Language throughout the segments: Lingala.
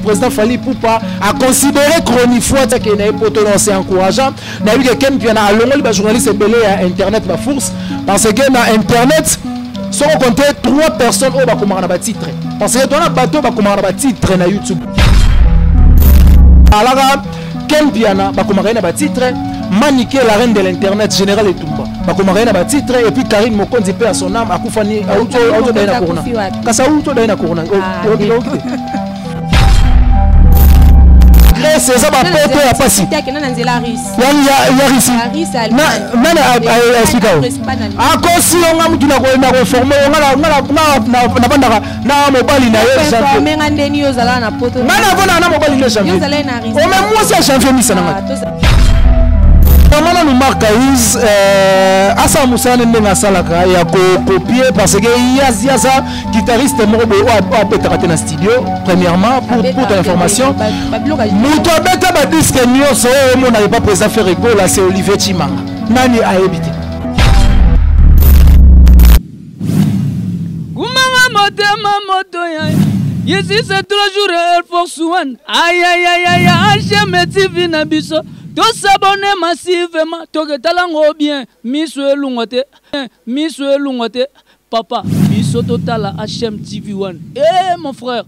président Fally Ipupa a considéré chronifois que na poto c'est encourageant na eu que ken piana alongoli ba journaliste belé à internet ba force parce que na internet si on compte 3 personnes au bakomara na ba titre parce que ton bateau bakomara na ba titre na YouTube alors ken piana bakomara na ba titre Maniké la reine de l'internet général et Tumba bakomara na ba titre et puis Karine Mokonzi paix à son âme akufani auto daina corona kasa auto daina corona c'est ça ma pote ya pasi ya risi na explica a kosi nga mutu na ko former na bandaka na mobali na yo janvier nga ndeni yo zala na poto na mobali le janvier o même moi c'est janvier misana Comment nous marque Asa Moussa n'a salaka ya copier parce que il y a ça guitariste morbo a peut rater dans studio premièrement pour ton information nous toi beta ba disque nyoso on n'avait pas présent faire écho là c'est Olivier Chimanga nani a évité Gumanga motema motoya Yesi c'est 3 jours Air Force One aïe aïe aïe aïe jamais TV na biso to s'abonner massivement to que talango bien miswe lungote papa biso total HM TV1 mon frère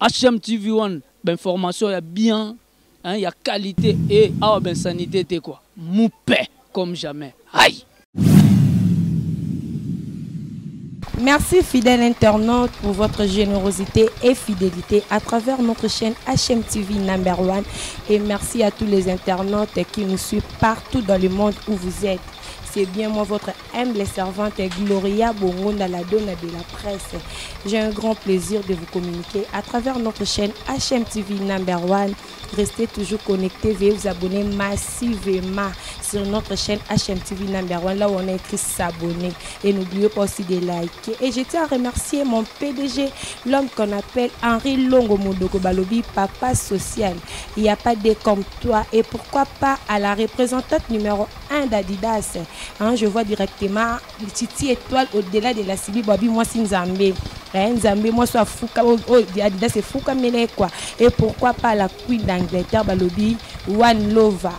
HM TV1 ben formation y a bien hein y a qualité et ben sanité t'es quoi moupé comme jamais aïe. Merci fidèles internautes pour votre générosité et fidélité à travers notre chaîne HMTV #1 et merci à tous les internautes qui nous suivent partout dans le monde où vous êtes. C'est bien moi votre humble servante Gloria Bongonda, la donne de la presse. J'ai un grand plaisir de vous communiquer à travers notre chaîne HMTV #1. Restez toujours connectés, veuillez vous abonner massivement sur notre chaîne HMTV #1, là où on a écrit s'abonner. Et n'oubliez pas aussi de liker. Et je tiens à remercier mon PDG, l'homme qu'on appelle Henri Longo Modoko Balobi, papa social. Il n'y a pas de comme toi. Et pourquoi pas à la représentante numéro 1 d'Adidas. Hein, je vois directement le Titi étoile au-delà de la Sibi Babi, moi c'est Nzambé. Nzambé, moi soit Fouka, Adidas c'est Fouka Mele quoi. Et pourquoi pas la Queen d'Angleterre Balobi, One Lova,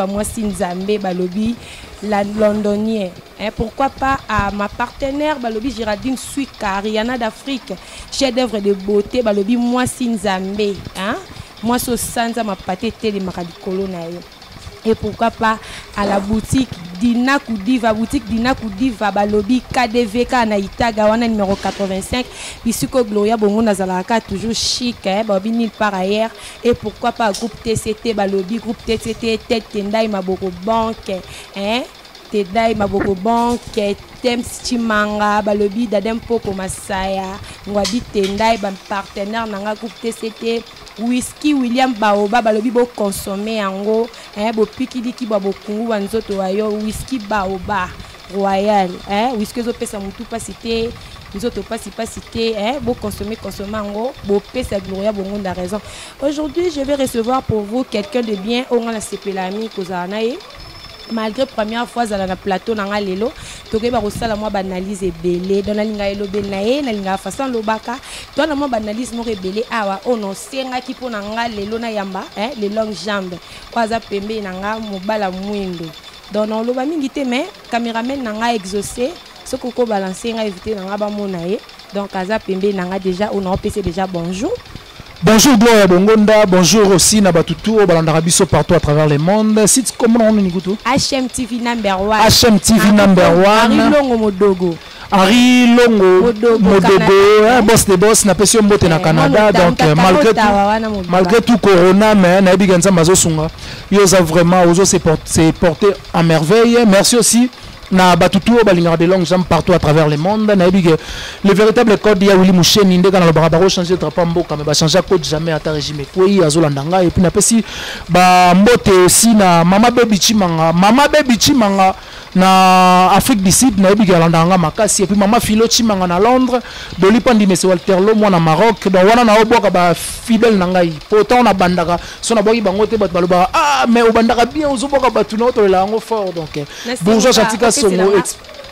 moi c'est Nzambé Balobi, la londonienne. Hein, pourquoi pas à ma partenaire Balobi Giraldine Suika, Rihanna d'Afrique, chef d'œuvre de beauté Balobi, moi c'est Nzambé. Hein, moi c'est Sanza ma pâté télé Maradikolo nae. Et pourquoi pas à la boutique Dina Koudiva, Balobi KDVK na Itaga wana numéro 85 Bisuko Gloria Bongo Nazalaka toujours chic hein, Balobi nulle part ailleurs. Et pourquoi pas groupe TCT Balobi, groupe TCT Tête Tendai Maboko Banque hein, Tendai Maboko Banque Tem Chimanga Balobi Dadem Popo Masaya Ngwadi Tendai ban partenaire nanga groupe TCT Whisky William Baoba Balobi bo consommer yango hein bo pikidiki ba bokungu banzoto ayo whisky Baoba Royal hein whisky zo pesa mutu pas cité nzoto pas cité hein bo consommer yango bo pesa Gloria Bongo da raison. Aujourd'hui je vais recevoir pour vous quelqu'un de bien on a la sepelami kozana e malgré première fois à la plateau nanga lelo toke ba kosala moi banalise ebele dona linga elobe na ye na linga façon lobaka dona moi banalise mo rebele awa ono senga ki pona nga lelo na yamba hein les longues jambes kwaza pembe nanga mobala mwindo dona loba mingi te mais cameraman nanga exaucé ce koko balancer nga éviter nanga ba mona ye donc kaza pembe nanga déjà on a PC déjà bonjour. Bonjour Gloria Bongonda, bonjour aussi Nabatutu, Balandarabiso partout à travers le monde. Site comment on est HMTV #1. HMTV #1. Henri Longo Modogo. Henri Longo Modogo, boss de boss, n'a pas si on botte na Canada, donc malgré tout Corona, mais na biganza mazo sunga. Ils ont vraiment osé se porter à merveille. Merci aussi. Na batutu balingara de longues jambes partout à travers le monde na bigue le véritable code ya Willy Moucheni ndeka na barabara changer de drapeau mboka mais ba changer code jamais à ta régime quoi azolanda et puis na pesi ba mbote aussi na mama baby chimanga na Afrique du Sud na bigue alanda makasi et puis mama Philo Chimanga na Londres doli pandi mese Walterlo moi na Maroc donc wana na oboka ba fidèle nangai pourtant na bandaka so na boki bango te bat baloba ah mais o bandaka bien ozoboka batu na to la ngo fort donc bonjour chatika songo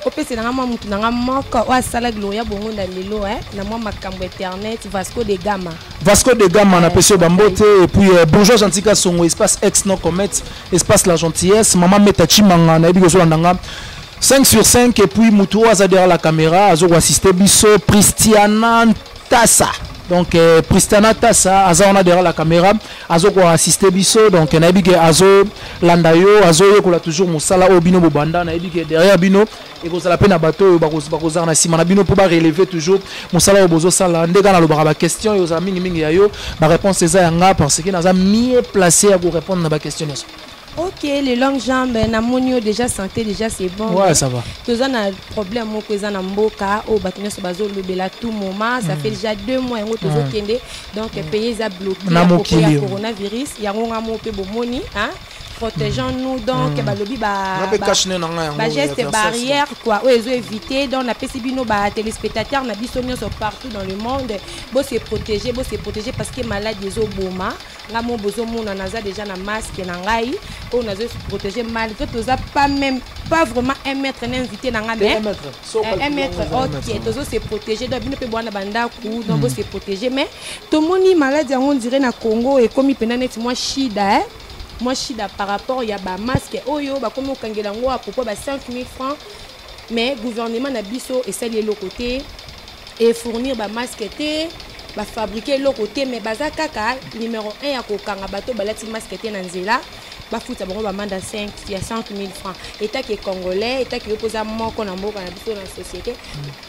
opese nanga mwa mutu nanga moko o asala gloria bongo na lelo na mwa makambo internet Vasco de Gama na pesio bambote et puis bonjour Gentika Songo espace ex non comet espace la gentillesse maman Metachi manga na ebi zo ndanga 5 sur 5 et puis mutu aza derrière la caméra azo assister biso Pristiana Tassa. Donc Pristana Tassa aza on a derrière la caméra azo ko assister biso donc na ebi ke azo landayo azo yekola toujours musala o bino bobanda na ebi ke derrière bino et ko sala pe na bateau ba ko za na sima na bino pour ba relever toujours musala o bozo sala ndeka na loba ba question yo za mingi ya yo ba réponse eza yanga parce que naza mieux placé à vous répondre na ba question. Ok, les longues jambes, na monio déjà santé déjà c'est bon. Ouais, ça va. Tous on a problème au présent na mboka au bâtiment sur bazo le la tout moment, ça fait déjà 2 mois ngo tozo kende donc pays a bloqué à cause du coronavirus, ya ngo mo pe bomoni hein. Protégeons-nous donc balobi ba geste barrière quoi o ezo éviter donc na pesibino ba téléspectateurs na biso nyonso partout dans le monde bo se protéger parce que maladie ezo boma nga mo bozo mona naza déjà na masque na ngai o nazo se protéger malgré toza pas vraiment 1 mètre invité na nga mais 1 mètre OK tozo se protéger donc bino pe bwana banda ku donc bo se protéger mais to moni maladie on dirait na Congo et comme pena net moi shida moi shida par rapport il y a ba masque oyo ba comme okangela ngo à propos ba 5000 francs mais gouvernement na biso et ça les côté et fournir ba masque té ba fabriquer l'autre côté mais baza kaka numéro 1 ya kokanga bato balati masque té na nzela ba futa bango ba manda 5 ya 5000 francs état qui est congolais état qui opposa moko na mboka na biso na société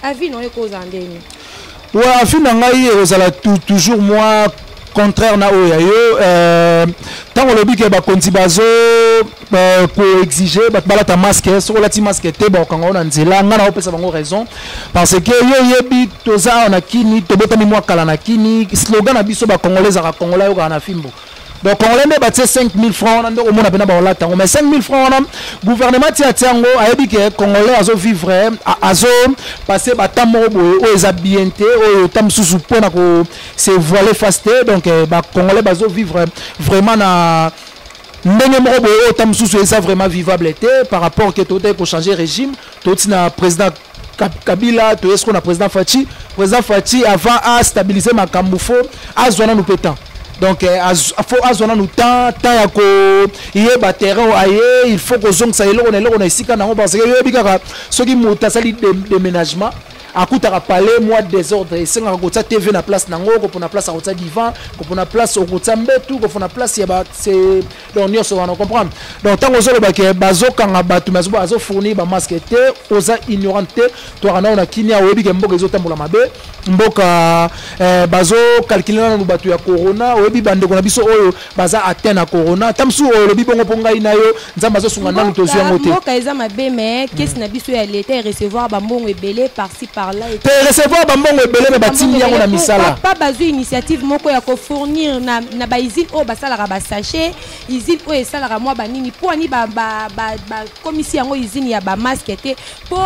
avis non ekoza ndeni ouais avis na ngai ozala toujours moi contraire na oyayo tant on le dit que ba konti bazo ko exiger ba balata masque sur la ti masque te ba kanga na nzela ngana opesa bango raison parce que yo yebi toza na kini to bota mi mwa kala na kini slogan na biso ba congolais za congolais yo na fimbo. Donc on les met 5000 francs on a mona bena ba olata mais 5000 francs on gouvernement ti atiango ayebi que congolais azo vivre azo passer ba tamo boye o ezabienté o tam susu pona ko se voiler fasté donc ba congolais bazo vivre vraiment na ndenge moko boye o tam susu eza vraiment vivable été par rapport que tout est ko changer régime tout na président Kabila to est-ce qu'on a président Fachi avant à stabiliser ma kambufo a zona nous pétant. Donc faut azona nous temps ya ko yeba terrain aye il faut que zong sa eloko na isika na parce que yebi kaka soki muta sali déménagement akutaka palais moi désordre et senga ko tsa TV na place nango ko pona place akotsa divan ko pona place okotsa mbetu ko pona place ya ba c'est donc nyonso wana comprendre donc tango zolo ba ke bazokanga batu mazuba azo fournir ba masque te oza ignorante to kana na kinia oyebi ke mboka ezotambola mabe mboka bazo calculer na batu ya corona oyebi bande ko na biso oyo baza atteint na corona tamsu oyo lobi bongo ponga inayo nzamba zo sunga nanu tozu yango te mboka eza mabe mais qu'est-ce na biso ya l'état recevoir ba mbongo ebele par-ci par-là et recevoir ba mbongo ebele mais batimi yango na misala pas bazo initiative moko ya ko fournir na ba usine o basala ba sachet usine o esala ka mwa banini po ani ba commission yango usine ya ba masque te po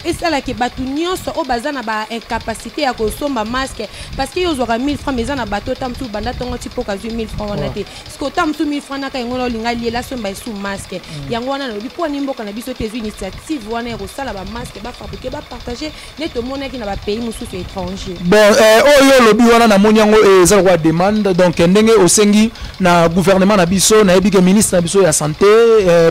esala ke batu nyonso o bazana ba incapacité ya ko somba masque parce que yo zora 1000 francs mais na bato tamtu banda tongo tipo ka 1000 francs wana te sko tamtu 1000 francs na ka ngono linga liela somba isu masque yango wana lobi po ani mboka na biso te initiative wana ya ko sala ba masque ba fabriquer ba partager neto mona ki na ba pays mususu étranger bon oyo lobi wana na monyango eza roi demande donc ndenge osengi na gouvernement na biso na ebike ministre na biso ya santé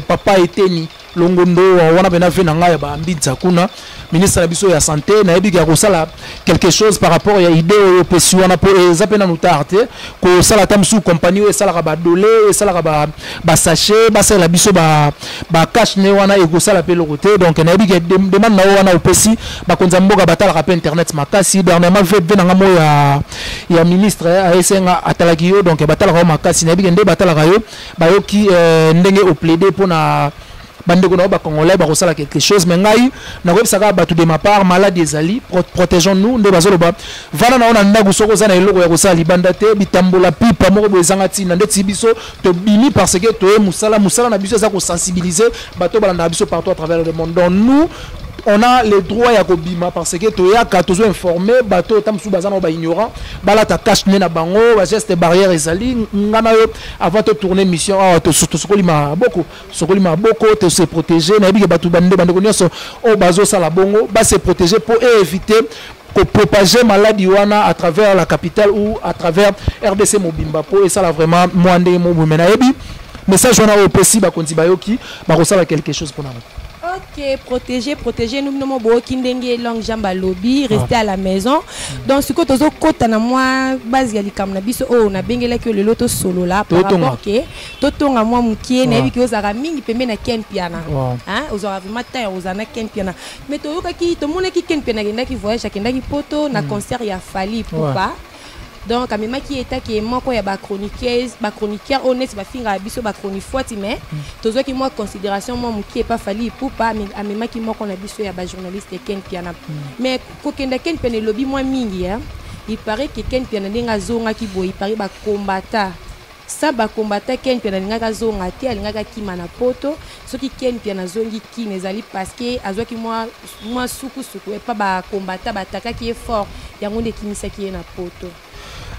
papa eteni longondo wana bena fe na ngai ba mbitsa kuna ministre na biso ya santé na ebike ko sala quelque chose par rapport ya idée au pesi wana po ezapena nutarte ko sala tamsu compagnie e sala ba dolé e sala ba sachet ba sala biso ba cash ne wana e ko sala pe lokote donc na ebike demande na wana au pesi ba konza mboka batala ka pe internet makasi dernièrement fait bena ngamo ya ministre a esenga atalaki yo donc batala ka makasi na ebike nde batala ka yo ba yo ki ndenge au plaider pour na bande ko na ba congolais ba kosala quelque chose mais ngai na ko bisaka batu de ma part malade ezali protégeons-nous nde bazolo ba vana na ona ndaku soko za na eloko ya kosala libanda te bitambola pipa moko boezanga tina nde tibiso to bimi parce que to musala na biso za ko sensibiliser bato balanda biso partout à travers le monde donc nous on a le droit à Kobima parce que tu as 14 informé, bateau tam sous bazan ba ignorant, bala ta cache na bango, ba geste barrière ezali ngana avant de tourner mission to sokolima beaucoup te se protéger na bi batu bande konyoso o bazo sala bongo ba se protéger pour éviter que propager maladie wana à travers la capitale ou à travers RDC Mobimba po et ça là vraiment mwande mo mena ebi message on a au PC ba konti bayoki ba ko sala quelque chose pour nous. Ok, protéger, nous n'avons pas de langue jamba lobby, rester à la maison. Donc, ce que tu as côté na moi, base yali kam na biso, oh, na bengela que le loto solo là, par rapport que, toto na moi mukie, na ebi que aux aramingi pembe na ken piana, hein, aux aramingi matin, aux ana ken piana. Mais to yoka ki, to mona ki ken piana, kenda ki voyage, kenda ki poto, na concert ya fali pour pas. Donc, à même qui est qui est moi quoi ya ba chroniqueur honnête ba finga biso ba chronifuati mais tous qui moi considération moi qui est pas fallu pour pas mais à même qui moi qu'on a biso ya ba journaliste Ken Piana mais ko kenda Ken Piana lobby moi mingi hein il paraît que Ken Piana ndinga zonga ki boy il paraît ba combattant ça ba combattant Ken Piana ndinga zonga te alinga ki mana poto ce qui Ken Piana zongi ki nezali parce que azo ki moi suku et pas ba combattant ba taka qui est fort yango de kinisa ki na poto.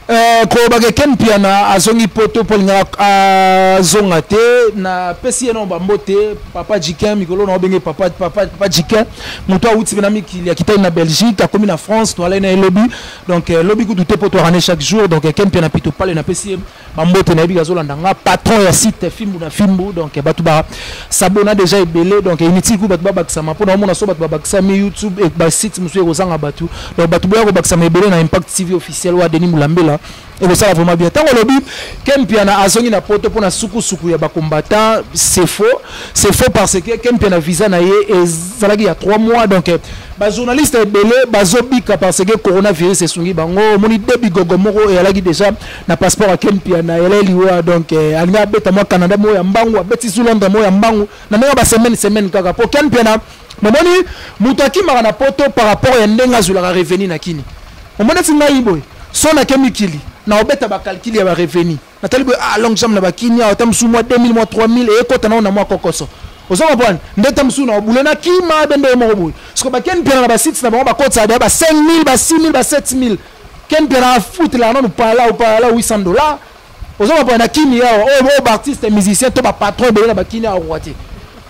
Ko Ken Piana azongi poto polinga azongate na pesi eno bambote papa Jiken mikolo na obenge papa Jiken muto awuti na mikili akita na Belgique akomi na France to ala na lobby donc lobby ku douter poto rané chaque jour donc Ken Piana pito pale na pesi bambote na biga zolanda nga patron ya site Fimbu na Fimbu donc batu ba sabona déjà ebele donc initi ku batu ba bakisama pona mona so batu ba bakisama YouTube et ba site musu ekozanga batu donc batu ba ko bakisama ebele na Impact TV officiel wa Denis Mulambela et ça va vraiment bien. Tant que le bip, Ken Piana a zongi na poto pour na suku ya ba combattant, c'est faux parce que Ken Piana visa na ye et ça il y a 3 mois donc ba journaliste belé ba zobika parce que coronavirus est sungi bango moni debi gogomoro et alagi déjà na passeport à Ken Piana elle liwa donc alina beta moi Canada mo ya mbangu beti Zulanda mo ya mbangu na nga ba semaine kaka pour Ken Piana momoni mutaki mara na poto par rapport à ndenga zula revenu na kini momoni singa iboy sona kemikili na obeta ba calcul ya ba revenu na talibo long jam na ba kinya otam sou mois 2000 mois 3000 et ko tana na mois kokoso ozo comprendre ndeta msou na obulena kima bende mo boy parce que ba Ken Piana na ba site na ba kotsa ba 5000 ba 6000 ba 7000 Ken Piana foot la non pas là $800 ozo comprendre na kinya o artiste musicien to ba patron be na ba kinya o wati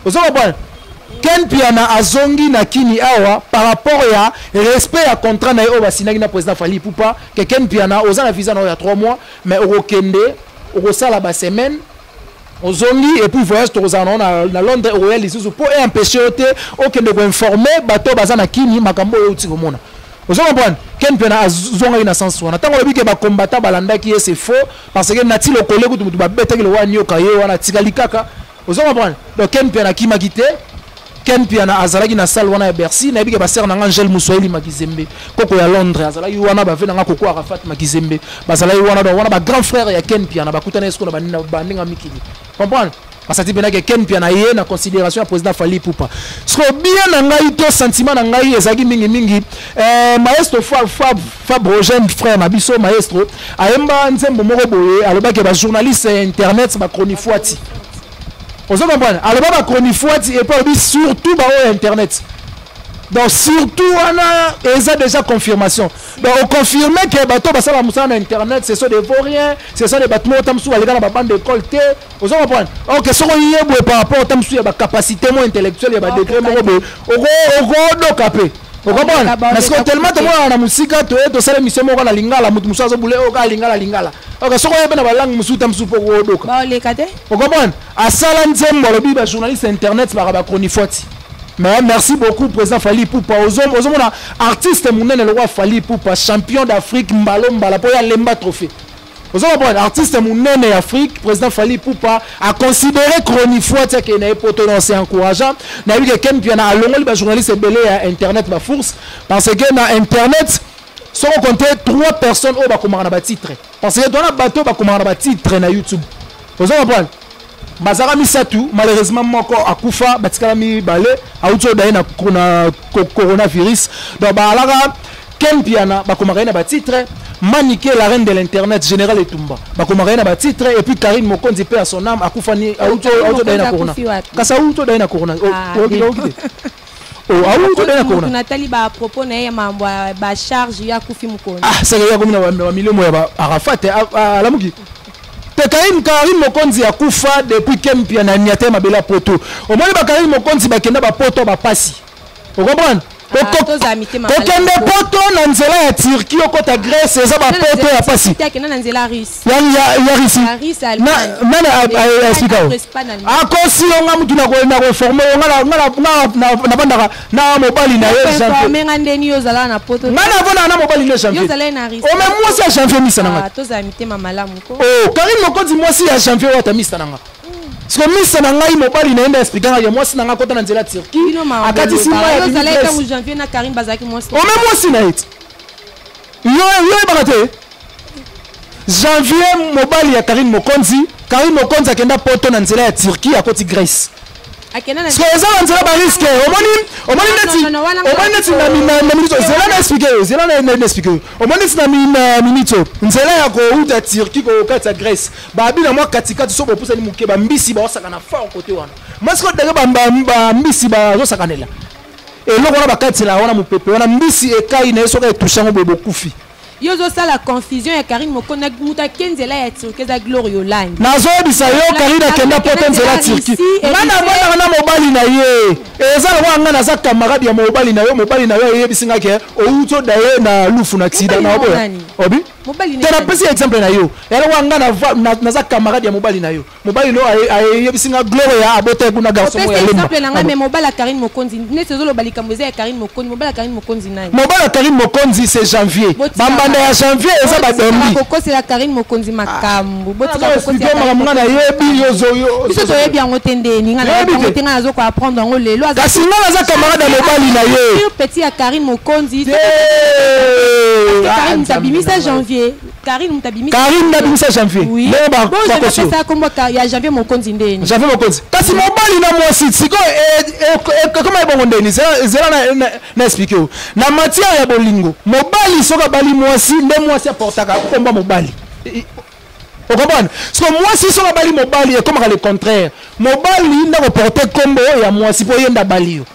ozo comprendre Ken Piana azongi na kini awa par rapport à respect à contrat na yo basinaki na président Fally Ipupa que Ken Piana oza na visa na ya 3 mois mais okende okosala ba semaine ozongi et puis voyage tozana na Londres Royal isusu pour empêcher ote okende ko informer bato bazana kini makambo yo uti komona ozo comprendre Ken Piana azonga na sens wana tango lobi ke ba combattant balanda ki c'est faux parce que nati lo koleko tu ba beta ke lo wani yo kaye wana tikali kaka ozo comprendre donc Ken Piana ki magite Ken Piana azalaki na salle wana ya Bercy na yebike ba ser na Angel Muswahili Makizembe koko ya Londres azalaki wana ba vena nga koko Arafat Makizembe bazalaki wana ba grand frère ya Ken Piana bakutana esko na bandinga mikili comprendre basati bena ke Ken Piana ye na considération ya président Fally Ipupa so bien na ngai to sentiment na ngai ezaki mingi maestro Fab Roger frère na biso maestro ayemba nzembo moko boye alobaki ba journaliste internet ba chronifuati ozo comprendre alors ba chronifuati et pas surtout ba internet donc surtout on a déjà confirmation donc on confirme que bato basala musana na internet ce sont des vauriens ce sont des battements tamsou alega na ba bande d'école té ozo comprendre OK so ko yebwe par rapport tamsou ya ba capacité mo intellectuelle ya ba degré mo be ogo capé vous comprenez parce que tellement de moi na musika to sala mission mo na lingala mutu musazo bule o ka lingala OK so ko yebe na ba langue musuta msupo ko doka ba le kate vous comprenez asala nzembo lobi ba journaliste internet ba chronifuati mais merci beaucoup président Fally Ipupa ozomona artiste munene le roi Fally Ipupa champion d'Afrique mbala po ya lemba trophée ozomona artiste munene d'Afrique président Fally Ipupa a considéré chronifuati que na poto non c'est encourageant na wi que Ken Piana alongoli ba journaliste belé à internet ba force parce que na internet si on compte 3 personnes au bakomara na ba titre parce que dans na bateau bakomara na ba titre na YouTube ozomona bazara misatu malheureusement moko akufa batikala mi balé auto daina na coronavirus donc balaka Ken Piana bakomaka na ba titre Maniké la reine de l'internet général Etumba bakomaka na ba titre et puis Karine Mokonzi pe à son âme akufa ni auto daina corona kasa auto daina corona ah oui to na corona Nathalie ba propos na ya mambo ba charge ya kufi mkono ah c'est ya komina wa milimo ya Arafat alamuki te Karim Mokonzi ya kufa depuis kempia na niate mabela poto au moins ba Karim Mokonzi ba kenda ba poto ba pasi vous comprenez kokende poto na nzela ya Turquie okota Grèce eza ba poto ya pasi na nzela Russie ya Russie na explica akosi onga mutu na ko reformer na bandaka na mobali na ye janvier menga ndeni yo zala na poto ngana vona na mobali na janvier yo zala na Russie o même moi c'est janvier misa nanga to za mitema malamu ko Karim Mokonzi moi si ya janvier wata misa nanga parce que misa nanga i mobali na enda expliquer ya moi si nanga kota na nzela Turquie akati si moi yo zala ka mu janvier na Karim bazaki moi o même moi si na it yo bakate janvier mobali ya Karim Mokonzi akenda poto na nzela ya Turquie akoti Grèce akena na ça nzela ba risque omoni neti na minute zela na expliquer omoni neti na minute nzela ya ko uta Turquie ko kata Grèce ba bina moi katikati so bopusa ni muke ba mbisi ba osaka na fort côté wana masiko daga ba mbisi ba zo sakanela et loko na bakati la wana mupepe wana mbisi ekai na eso ka toucher ngo bebo kufi yozo ça la confusion ya Karim Mokonzi muta kenzela ya Turquie za Glorioland nazo bisa yo Karina kenda poto nzela Turquie ngana bona na mobali na ye eza wa ngana za camarade ya mobali na yo yebisinga ke outo daye na lufu na accident na obi mobali na tena pesi exemple na yo ela wa ngana na za camarade ya mobali na yo mobali lo yebisinga Gloria abote kuna garçon ya lemba exemple na ngame mobali Karim Mokonzi ne sezolo balika mbeze ya Karim Mokonzi mobali Karim Mokonzi nani mobali Karim Mokonzi c'est janvier bamba ya janvier eza ba dombi kokose la Karim Mokonzi makambo botika kokose mwana yebi yozo biso to yebi yango tendeni ngana yango tenga nazo ko apprendre ngo lelo kasi ngana za camarade mobali na ye petit ya Karim Mokonzi Karim tabimisa janvier Karim tabimisa janvier mais ba ko ça comme ya janvier Mokonzi ndeni janvier Mokonzi kasi mobali na mwasi siko comment ebongo ndeni zela na expliquer na matière ya bolingo mobali soka bali mwasi nde mwasi aportaka komba mobali o comprendre parce que mwasi soka bali mobali et comme le contraire mobali nda ko porter kombo ya mwasi po yenda bali yo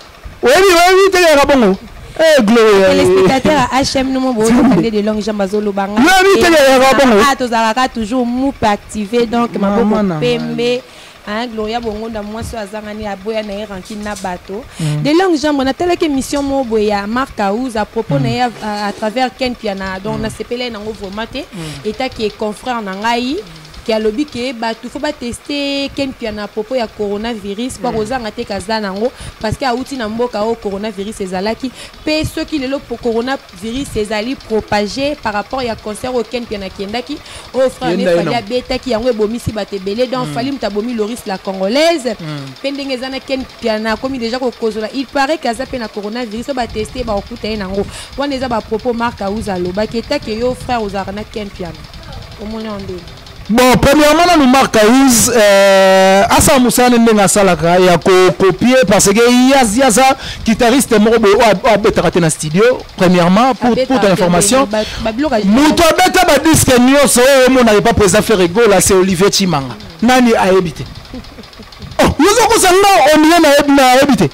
oui te ya bongo Gloria les spectateurs HM nous mo parler de longue jambe azolo banga oui te ya bongo tozalaka toujours moupe activé donc maboko pembe Gloria bongonda mwasi azangani aboya na ranking na bato de longue jambe na telle que mission mo boya Marc Aouz à propos na à travers Ken Piana donc na sepele na ngo vomaté état qui est confrère na ngai qui a lobby que bato faut ba tester Ken Piana à propos ya coronavirus pour ozanga te kaza nango parce que auti na mboka o coronavirus ezalaki pe ceux qui le pour coronavirus ezali propagé par rapport ya concert au Ken Piana kendaki au frère ne fallait beta qui yango bomisi batebele donc fallait mtabomi Loris la congolaise pendenge zana Ken Piana comme déjà ko kozola il paraît kaza pe na coronavirus ba tester ba okuta nango wana eza ba propos Marc Aouz aloba ke ta ke yo frère ozarana Ken Piana au monde ndé. Bon, premièrement, nous Marc Aouz, Asa Moussa n'a salaka ya copier parce que il y a ça guitariste mort a betraté dans studio. Premièrement, pour ton information, Mouto beta ba disque nyos on n'avait pas présent faire rigolo là c'est Olivier Chimanga. Nani a habité. Oh, nous avons ça on vient na habité.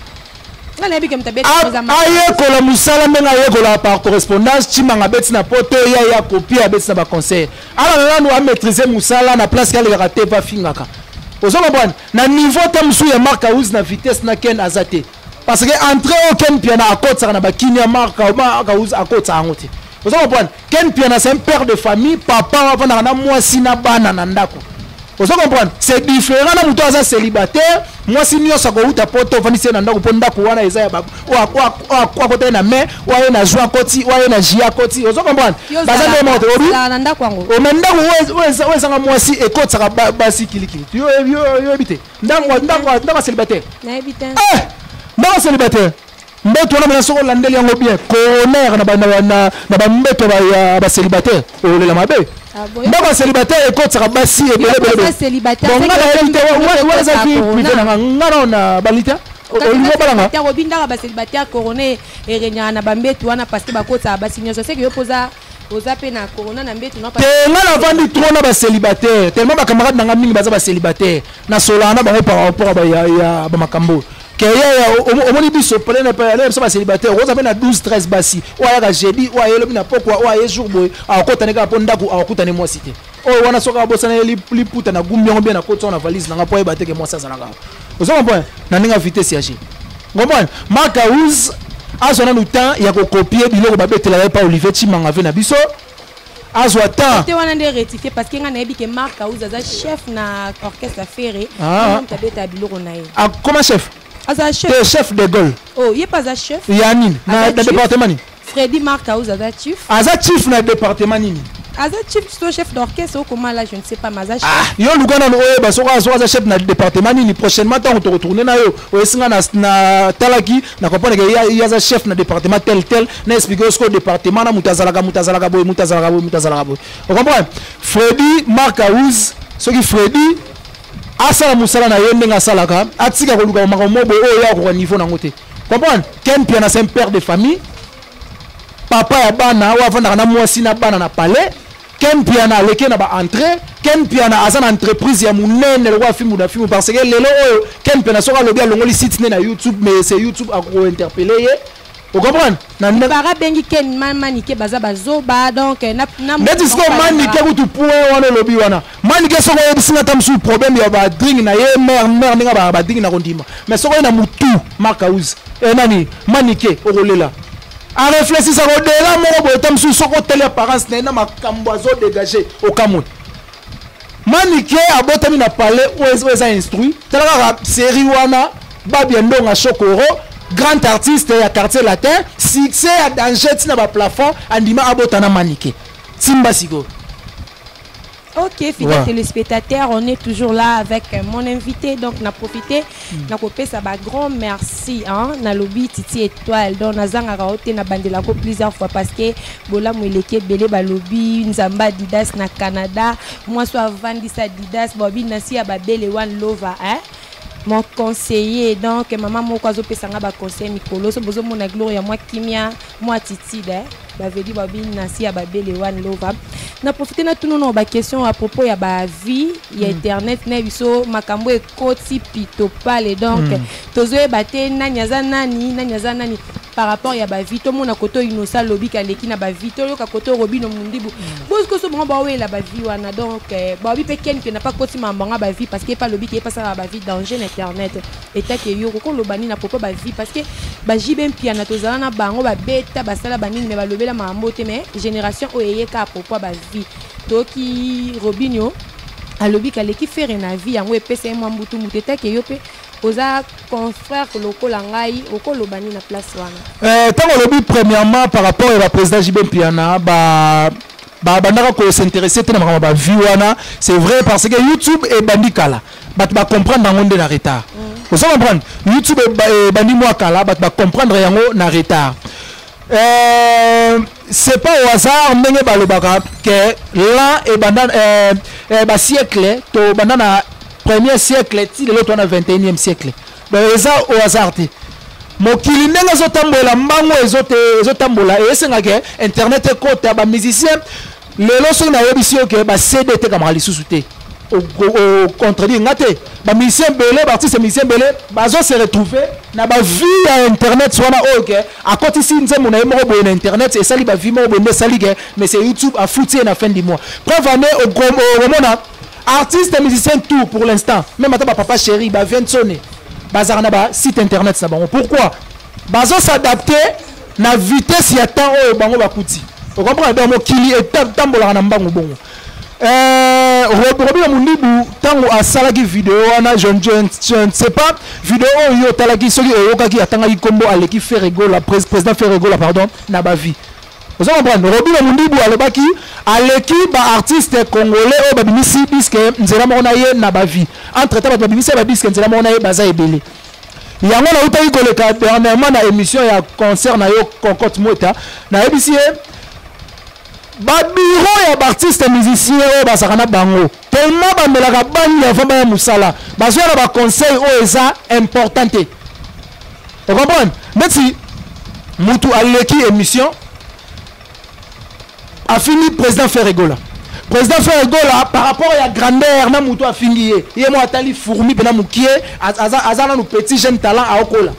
Ayekola musala menga ayekola par correspondance Chimanga beti na poto ya copier beti na ba conseil ala nous a maîtriser musala na place qu'elle raté pas fingaka ozo comprendre na niveau tamsu ya Marc Aouz na vitesse na Ken azate parce que entrer au Ken Piana à côté na ba kinya Marc Aouz à côté angote ozo comprendre Ken Piana c'est un père de famille papa avant na mwasi na bana na ndako. Vous comprenez? C'est différent. Na muto aza célibataire. Moi si nyo sako uta poto vanisi na ndako ponda kuwana eza ya babu. Wa côté na main, wa na joie koti, wa na jia koti. Vous comprenez? Baza de moto obi. Na ndako ngo. O menda we sanga mwasi ekoti saka basi kilikili. Yo ebite. Ndako célibataire. Na ebite. Ndako célibataire. Mbeto na soko landeli yango bien. Coroner na ba mbeto ba célibataire. O le mabe. Ndako célibataire et saka basi et belé. Célibataire. Donc on a privé na ngana balita. Olivo balanga. Ta robinda ba célibataire coroner et renya na bambeto wana parce que ba kota basi nyoso c'est que yo posa ozape na corona na mbeto na parce que ngana vandi trop na ba célibataire. Tellement ba camarade na mingi baza ba célibataire. Na solana bango par rapport ya ba makambo. au moni biso plein pas aller ça célibataire on a 12 13 basi ou ya jeudi ou ya lobina pokwa ou ya jour boy a kota neka po ndako a kota ne moi cité o wana soka bosana li puta na gumbiongo bien na kota na valise na po ebate ke moi ça na ka vous comprenez na ninga vitesse ya G comprendre Marcaouz azona no temps ya ko copier biloko babetela pa Olivier Chimanga ve na biso azwa temps te wana nde rectifier parce que nga na yebi ke Marcaouz aza chef na orchestre Ferré on tabeta biloko na ye ah comment chef aza chef chef de Gaulle oh il est pas un chef Yanine na département ni Freddy Marcaouz aza chief na département nini aza chief so chef d'orchestre ou comment là je ne sais pas mais aza chef ah yo lugana no oye basoka aza chef na département nini prochainement tant on te retourner na yo oyesinga na talaki na comprendre que il y a chef na département tel na expliquer ce département na mutazalaka boy vous comprenez Freddy Marcaouz soki Freddy asala musala na yende nga salaka atika ko luka mako mobo oyo ya ko niveau na ngote comprendre Ken Piana c'est un père de famille papa ya bana wa vanda na mwasi na bana na palais Ken Piana leke na ba entrée Ken Piana azana entreprise ya munene le wa filmu na filmu parce que lelo oyo Ken Piana soka lobi alongoli site na YouTube mais c'est YouTube a ko interpeller vous comprenez na para bengi Ken manike baza bazoba donc na mais ce que manike ko tu point wana lobi wana manike soko yebisinga tam sur problème ya ba drink na ye mère ninga ba drink na kondima mais soko na mutu Marcaouz nani manike okolela a réfléchir ça au-delà mon botam sous soko télé apparence na makambo azo dégager au Cameroun manike abotami na palais où est instruit tala série wana babiendo nga Chokoro grand artiste ya quartier latin succès à danger tina ba plafond andima abotana manike simba siko. Ok, fidèles téléspectateurs, on est toujours là avec mon invité. Donc, on a profité. On a coupé ça. Grand merci. On a lobby Titi Étoile. Donc, on a zangaroté na bandelako plusieurs fois parce que bola mouileke belé ba lobby nzamba Didas na Canada. Moi, soit vandi sa Didas. Bobi nasi ababele one lover. Mon conseiller, donc maman moko pesanga ba conseil mikolo so bozo mona gloria moi kimia moi Titi ba vedi babi nasi ababele one lover. Na profiter na tout non ba question à propos ya ba vie ya internet na biso makambo e koti pito pale donc tozo e baté nanyaza nani par rapport ya ba vie to mona koto inosa lobi kaleki na ba vie to yoka koto robino mundibu bos ko so mo ba we la ba vie wana donc ba bi pe ken que n'a pas koti mambanga ba vie parce que pas lobi qui pas ça ba vie danger internet et ta ke yo ko lobani na propos ba vie parce que ba jibem pia na tozala na bango ba beta ba sala banini me ba lobela mambo te mais génération oyeye ka propos ba vie toki robinio alobi kaleki faire na vie yango epesa moi mbutu muteta ke yo pe oza confrère lokola ngai okolobani na place wana tant lobi premièrement par rapport à la président Jibem Piana bandaka ko s'intéresser te na makambo ba vie wana c'est vrai parce que YouTube et bandikala bat ba comprendre ngonde na retard vous comprendre YouTube et bandi moi kala bat ba comprendre yango na retard c'est pas au hasard ndenge balobaka que là et bandan ba siècle to bandana premier siècle ti lelo to na 21e siècle donc ça au hasard te mokili ndenge zotambola mbango ezotambola esenga ke internet ekota ba musicien lelo so na yebisi ke ba CD te kamara lisusu te au contredire ngate ba musicien belé ba artiste musicien belé bazo se retrouver na ba vie à internet swana ok à côté si nzembo na yemo bo na internet et sali ba vie mo bo sali ke mais c'est YouTube a foutu na fin du mois preuve année au mona artiste musicien tout pour l'instant même ata ba papa chéri ba vient sonner bazar na ba site internet ça bango pourquoi bazo s'adapter na vitesse ya temps o bango ba kuti vous comprenez donc mokili et tambola na mbango bongo Robin Mundibu tango asalaki vidéo wana je ne sais pas vidéo yo talaki soki oyokaki atanga ikombo aleki Ferrego la président Ferrego la pardon na ba vie vous comprenez Robin Mundibu alobaki aleki ba artiste congolais o babimisi disque nzela mona ye na ba vie entre temps babimisi ba disque nzela mona ye baza ebele yango na utaki koleka dernièrement na émission ya concert na yo Concorde Mota na ebisi ba bureau ya artiste musicien o basakana bango tellement bamelaka bani avant ba musala bazwa na ba conseil o eza importante vous comprenez merci mutu aleki émission a fini président Ferrego la président Fergola par rapport à la grandeur na muto afingi ye mo atali fourmi pena mukie azana no petit jeune talent a okola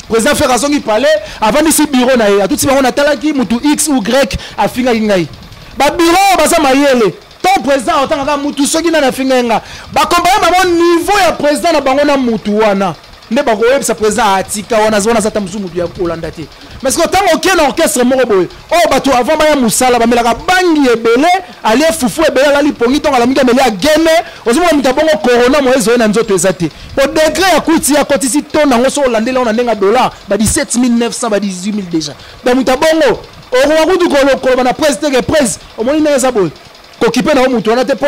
président Ferrazongi parlait avant ici bureau na ye a tout si on atala ki mutu X ou Y afinga ngai ba bureau baza mayele ton président autant ka mutu soki na afinga nga ba comparer ba niveau ya président na bango na mutu wana ne ba koyebisa président atika wana zona zata musu mutu ya kolanda te mais que tant aucun orchestre moko boy oh bato avant ba ya musala ba melaka bangi ebele ali fufu ebele la lipongi to ala minga mele a gene ozimo muta bongo corona mo ezo na nzoto ezate po degré ya kuti ya kotisi to na ngoso olandela ona ndenga dollar ba 17900 ba 18000 déjà ba muta bongo o wa kudu ko ba na president ke pres o moni na eza boy ko kipe na mutu wana te po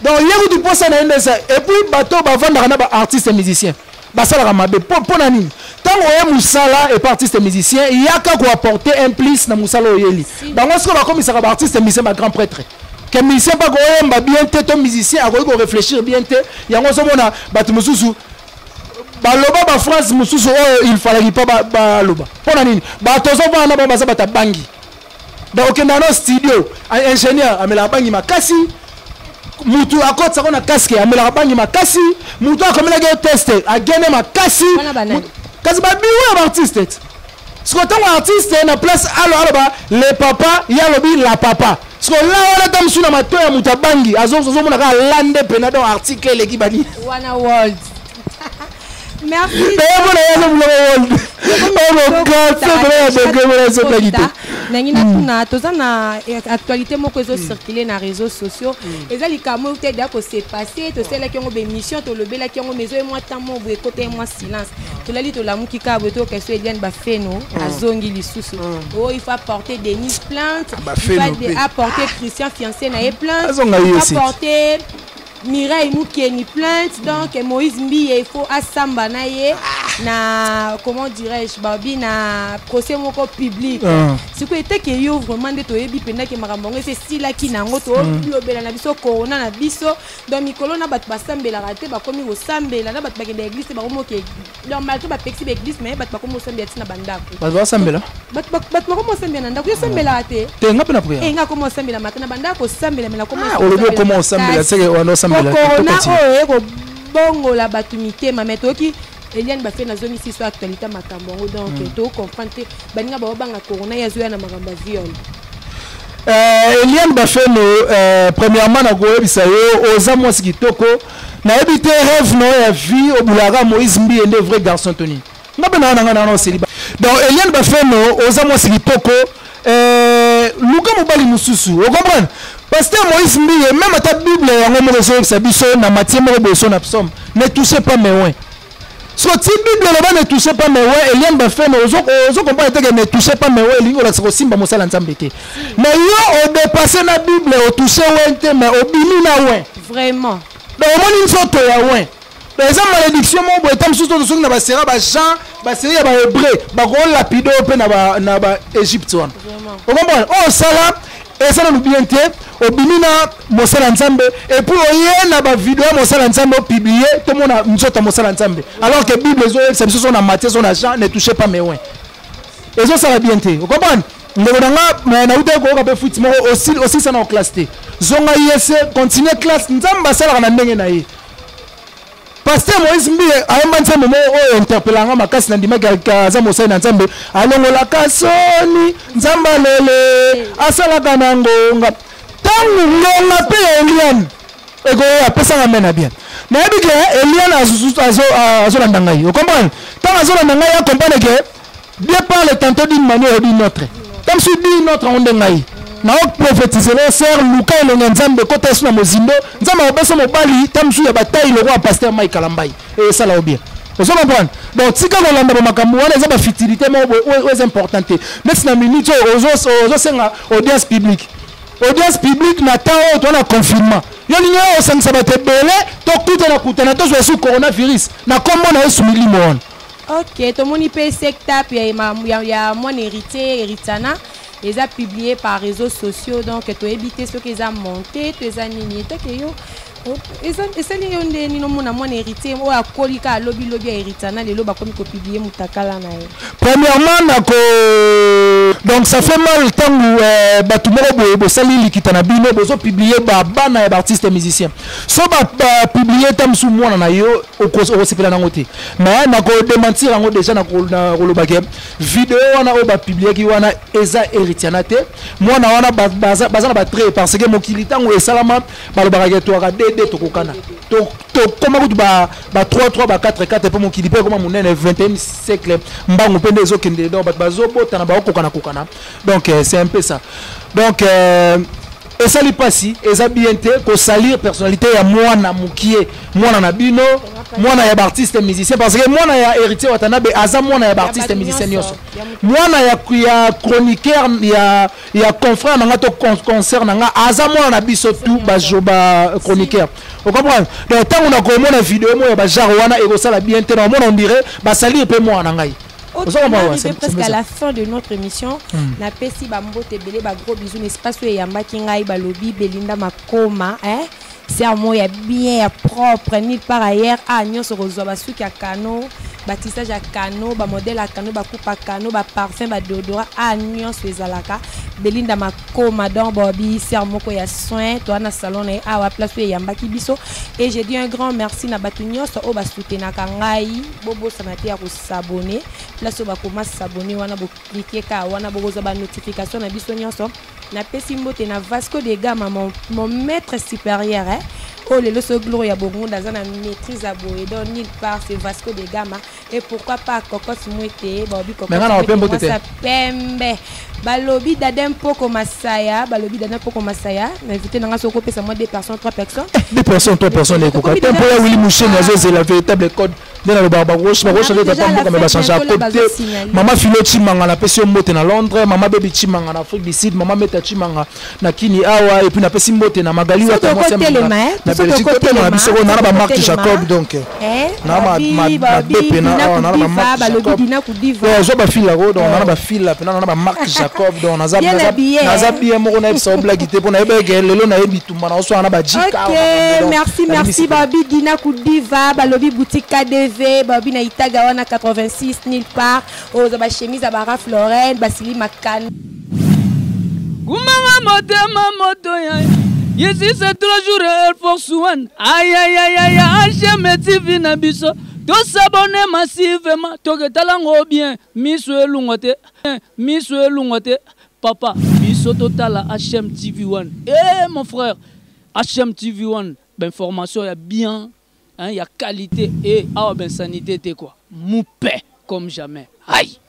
donc yego du posa na ndesa et puis bato ba vanda na ba artiste musicien basala mabe po na nini tant oye musala et artiste musicien il y a qu'à apporter un plus na musala oyeli bango ce que ba komisaka ba artiste musicien ba grand prêtre que musicien pas koyemba bien te to musicien a ko réfléchir bien te yango so mona batu mususu ba loba ba France mususu il fallait pas ba loba po na nini ba tozo vana ba baza bata bangi donc dans nos studio ingénieur amela bangi makasi mutu akotsa kona casque amela bangi makasi mutu akomela ge test agene makasi kasi ba biwa artiste ce que tant artiste na place alors ba le papa ya lobi la papa ce que là on a tam suna mato ya mutu bangi azo mona ka lande pena dans article le kibani wana world merci nangina tuna tozana actualité moko ezo circuler na réseaux sociaux ezali kamo te da ko se passer to sela ki ngo be mission to lobela ki ngo mezo e moi tamo bo côté moi silence to lali to la muki ka bo to que so Eliane Bafeno azongi lisusu oh il faut apporter des plaintes il faut apporter Christian fiancé na e plainte apporter Mireille Moukieni plainte donc Moïse Mbiye il faut asamba na ye na comment dirais-je babi na procès moko public c'est que était que yo vraiment de to yebi penda ke makambo c'est si la ki nango to lobela na biso corona na biso donc mikolo na bat basambela raté ba komi au sambela na bat ba ke l'église ba komo ke normal to ba pexi ba église mais bat ba komo sambela tina bandako ba sambela bat ba komo sambela na ndako yo sambela raté te nga pena prière nga komo sambela matana bandako sambela mais na komo o lobo komo sambela c'est que on sambela corona o eko bongo la batumité mameto ki Eliane Bafeno na zone 6 actualité makambo donc to comprendre baninga ba banga corona ya zoya na makambo viol Eliane Bafeno premièrement na go ebisa yo oza mwasi kitoko na ebité rêve no ya vie obulaga Moïse Mbiye nde vrai garçon Tony ngabe na na célibat donc Eliane Bafeno oza mwasi kitoko luka mobali mususu o comprendre pasteur Moïse Mbiye même ta Bible yango mo rezo sa biso na Matthieu mo beso na psaume ne touchez pas mes oins. So ti Bible là ne touchez pas mes oins Eliane Bafeno ozo comprendre que ne touchez pas mes oins lingo la ko simba mosala nzambe te. Mais yo o dépasser na Bible o toucher oin te mais o bimi na oin. Vraiment. Donc o moni nzoto ya oin. Par exemple malédiction mo bo etam suto to na ba sera ba Jean ba sera ba hébreu ba ko lapido pe na ba Égypte wana. O comprendre o sala et ça nous bien te obimina mosala nzambe et pour oye na ba vidéo mosala nzambe publier tout monde nzota mosala nzambe alors que Bible zo ça biso na Matthieu son Jean ne touchez pas mes oins et ça va bien te vous comprenez ndanga na uta ko ka pe foot mo aussi ça na classe te zonga yese continuer classe nzamba sala na ndenge na ye pasteur Moïse Mbiye ayamba nzambe mo o interpellanga makasi na ndima ka za mosala na nzambe alongola kasoni nzamba lele asala kana ngonga tangu ngonga pe Eliane ego apesa nga mena bien na ebike Eliane azo la ndangai vous comprenez tant azo la ndangai ya comprendre que Dieu parle tantôt d'une manière ou d'une autre comme si d'une autre on ndangai na ok prophétiser le sœur Luka le nzambe côté sur mozindo nzamba obesa mobali tamsu ya bataille le roi pasteur Mike Kalambai et ça là bien vous comprenez donc tika ko landa ba makambo wana za ba futilité mo est importante mais na minute ozo senga audience publique na temps on a confinement yo linyo o sangisa batebele to kutana to zo coronavirus na kombo na yesu milimo wana OK to moni pe secta ya mon héritier Eritana les a publiés par réseaux sociaux donc tu éviter ce qu'ils ont monté tu les as nini que yo esali yo nde nino mona mwana héritier oyo akolika alobi héritier na lelo bakomi kopublier mutakala na ye. Premièrement donc ça fait mal tangu bato moko bosali likita na bino bozo publier bana ya artiste musicien so publier tamsu mwana na yo okosepela nango te mais nako démentir yango déjà na kolobake vidéo wana oyo bapublier ki wana eza héritier na te mwana wana baza na batre parce que mokili tango esalama balobaka toaka dd tokokana to koma kutu ba 3 ba 4 po mokili pe koma munene 21e siècle mbango pende ezokende donc bato bazobota na bakokana kokana donc c'est un peu ça donc et ça li passi eza bien te ko salir personnalité ya mwana mukie mwana na bino mwana ya artiste musicien parce que mwana ya héritier watanabe aza mwana ya artiste musicien nyonso mwana ya chroniqueur ya confrère nanga to concert nanga aza mwana na biso tout ba chroniqueur vous comprenez donc tant on a komona vidéo mo ya ba genre wana e ko sala bien te na mona on dirait ba salir pe mwana ngai. On presque à la fin de notre émission. Na pesi bambote belé ba gros bisous n'espace où yamba kingai balobi Belinda Makoma hein. C'est un mot bien propre ni par ailleurs à nyon se reçoit ba suki à cano batissage à cano ba modèle à cano ba coupe à cano ba parfum ba déodorant à nyon se zalaka Belinda Makoma dans Bobby c'est un mot ko ya soin toi na salon na a wa place où yamba ki biso et j'ai dit un grand merci na batu nyonso o ba soutenir ngai bobo sanate ya ko s'abonner place où ba commence s'abonner wana bo cliquer ka wana bo za ba notification na biso nyonso na pesi mbote na Vasco de Gama mon maître supérieur hein. Oh le so gloria bongo dans na maîtrise à boé donc nulle part c'est Vasco de Gama et pourquoi pas Kokos Mouete Bobby Kokos ça pembe balobi dadem poko masaya invité nanga soko pesa moi 2 personnes 3 personnes 2 personnes 3 personnes et koka tempo ya Willy Mouché c'est la véritable code de la barbarouche changer ta pombe comme ba changer côté maman Philo Chimanga na pesi mbote na Londres maman Baby Chimanga na Afrique du Sud maman Meta Chimanga na Kini awa et puis na pesi mbote na Magali wa tamwa na Belgique na biso na ba Marc Jacob donc na ma BP na ba Marc Jacob zo ba fila ro donc na ba fila na ba Marc Jacob donc naza bien moko na biso blague te pona ebege lelo na ebitumba na so na ba jika. OK merci Babi Dina Kudiva balobi boutique KDV Babi na Itaga wana 86 nulle part aux ba chemise à Ralph Lauren Basili Makan Gumanga motema moto ya Ici c'est 3 jours Air Force One aïe HM TV na biso to s'abonner massivement to ketalango bien miso elungote papa biso total HM TV1 mon frère HM TV1 ben formation ya bien hein, y a qualité et ben sanité t'es quoi moupé comme jamais aïe.